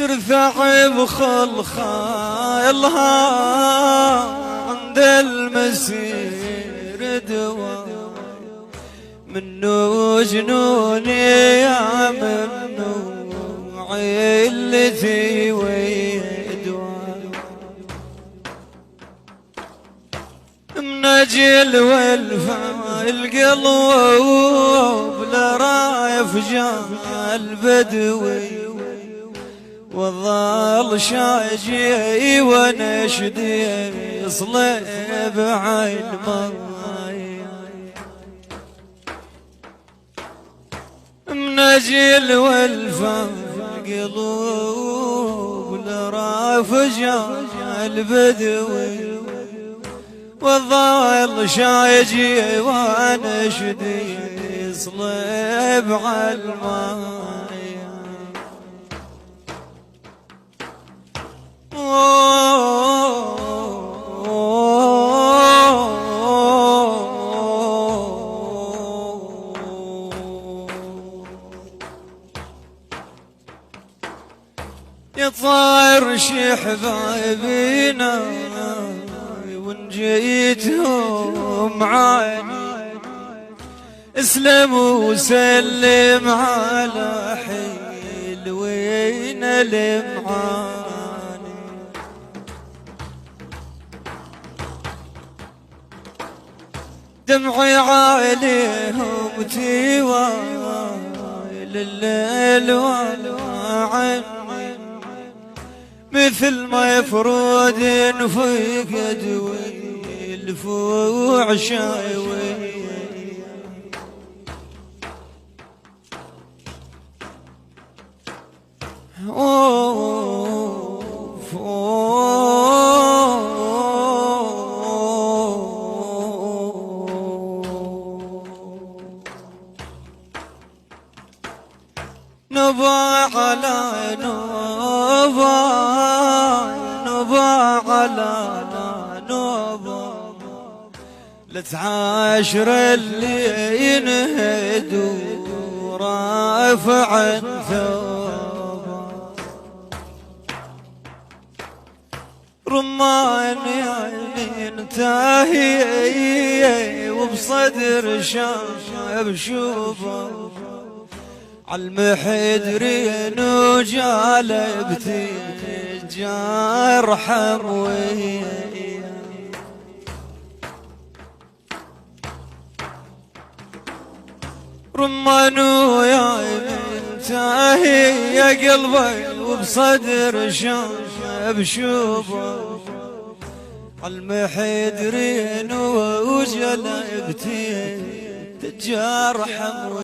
ترفع بخل خيلها عند المسير دوا منو جنوني يا منو عيلتي ويدوا منجل والفا القلب لرايف جاه البدوي وظل شاجي ونشدي صليب عين ماي منجل والفا قلوب لرافجا البدوي وظل شاجي ونشدي صليب عين ماي يطير شي حبايبينا وان جيتهم عاني اسلم وسلم على حلوين المعاني دمعي عليهم تيوال الليل والعين مثل ما يفرود في قدوي الفوع شايوي نبا على نبا على نبا لتعاشر اللي ينهدوا رافع ثوبا رمان يعني انتهي وبصدر شاب شوفه عالمحدرين وجالبتي جار حموي رمانو يا منتهي يا قلبي وبصدر شاب شوفه عالمحدرين وجالبتي تجار حموي